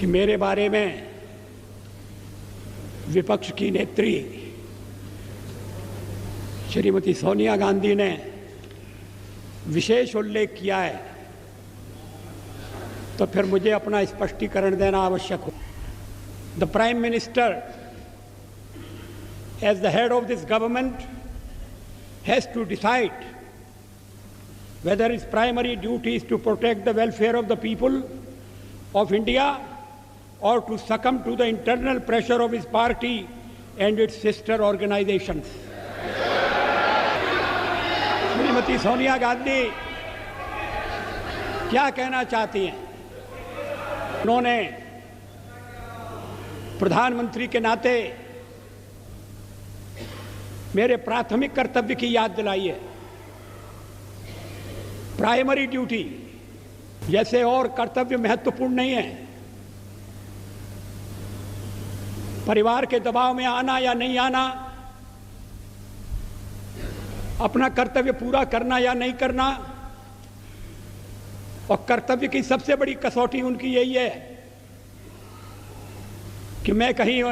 कि मेरे बारे में विपक्ष की नेत्री श्रीमती सोनिया गांधी ने विशेष उल्लेख किया है, तो फिर मुझे अपना स्पष्टीकरण देना आवश्यक हो। The prime minister, as the head of this government, has to decide whether its primary duty is to protect the welfare of the people of India or to succumb to the internal pressure of his party and its sister organizations. Shrimati Sonia Gandhi क्या कहना चाहती हैं? उन्होंने प्रधानमंत्री के नाते मेरे प्राथमिक कर्तव्य की याद दिलाई है। प्राइमरी ड्यूटी जैसे और कर्तव्य महत्वपूर्ण नहीं है, परिवार के दबाव में आना या नहीं आना, अपना कर्तव्य पूरा करना या नहीं करना, और कर्तव्य की सबसे बड़ी कसौटी उनकी यही है कि मैं कहीं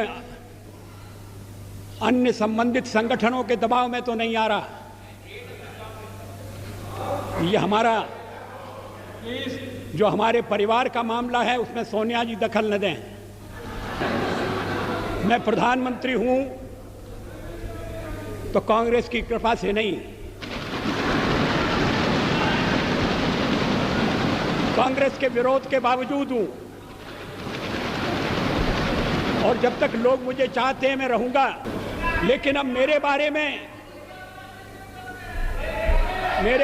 अन्य संबंधित संगठनों के दबाव में तो नहीं आ रहा। ये हमारा जो हमारे परिवार का मामला है उसमें सोनिया जी दखल न दें। मैं प्रधानमंत्री हूं तो कांग्रेस की कृपा से नहीं, कांग्रेस के विरोध के बावजूद हूं, और जब तक लोग मुझे चाहते हैं मैं रहूंगा। लेकिन अब मेरे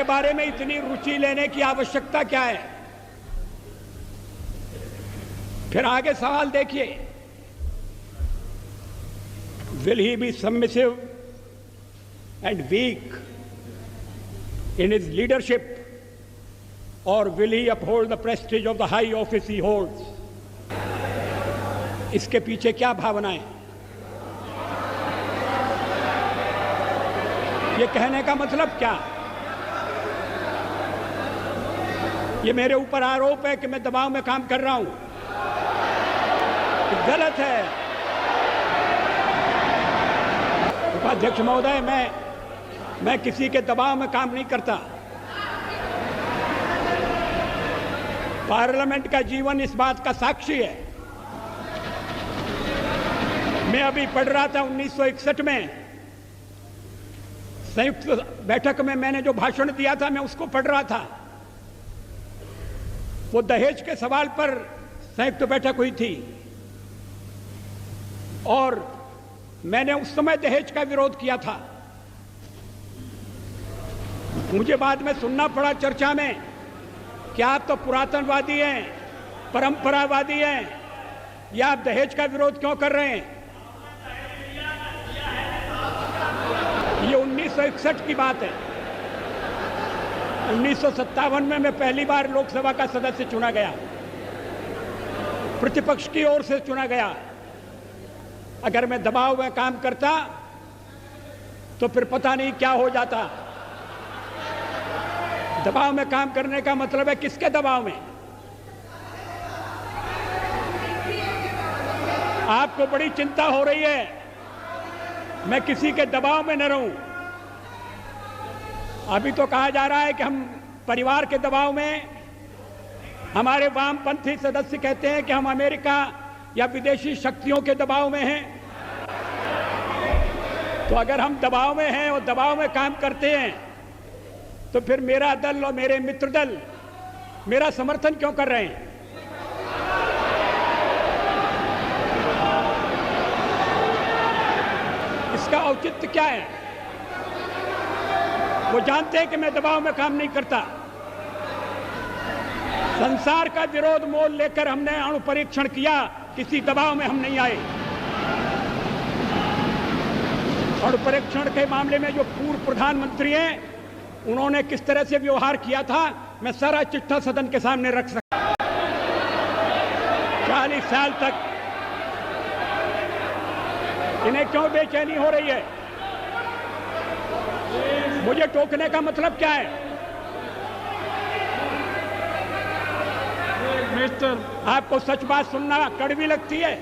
बारे में इतनी रुचि लेने की आवश्यकता क्या है? फिर आगे सवाल देखिए, will he be submissive and weak in his leadership और will he uphold the prestige of the high office he holds? इसके पीछे क्या भावनाएं? ये कहने का मतलब क्या? ये मेरे ऊपर आरोप है कि मैं दबाव में काम कर रहा हूं, गलत है। उपाध्यक्ष महोदय, मैं किसी के दबाव में काम नहीं करता। पार्लियामेंट का जीवन इस बात का साक्षी है। मैं अभी पढ़ रहा था 1961 में संयुक्त बैठक में मैंने जो भाषण दिया था, मैं उसको पढ़ रहा था। वो दहेज के सवाल पर संयुक्त बैठक हुई थी और मैंने उस समय दहेज का विरोध किया था। मुझे बाद में सुनना पड़ा चर्चा में कि आप तो पुरातनवादी हैं, परंपरावादी हैं, या आप दहेज का विरोध क्यों कर रहे हैं? ये 1961 की बात है। 1957 में मैं पहली बार लोकसभा का सदस्य चुना गया, प्रतिपक्ष की ओर से चुना गया। अगर मैं दबाव में काम करता तो फिर पता नहीं क्या हो जाता। दबाव में काम करने का मतलब है किसके दबाव में? आपको बड़ी चिंता हो रही है मैं किसी के दबाव में न रहूं। अभी तो कहा जा रहा है कि हम परिवार के दबाव में, हमारे वामपंथी सदस्य कहते हैं कि हम अमेरिका या विदेशी शक्तियों के दबाव में हैं। तो अगर हम दबाव में हैं और दबाव में काम करते हैं तो फिर मेरा दल और मेरे मित्र दल मेरा समर्थन क्यों कर रहे हैं? इसका औचित्य क्या है? वो जानते हैं कि मैं दबाव में काम नहीं करता। संसार का विरोध मोल लेकर हमने अणु परीक्षण किया, किसी दबाव में हम नहीं आए। अणु परीक्षण के मामले में जो पूर्व प्रधानमंत्री हैं उन्होंने किस तरह से व्यवहार किया था मैं सारा चिट्ठा सदन के सामने रख सकता। 40 साल तक इन्हें क्यों बेचैनी हो रही है? मुझे टोकने का मतलब क्या है? मिस्टर आपको सच बात सुनना कड़वी लगती है,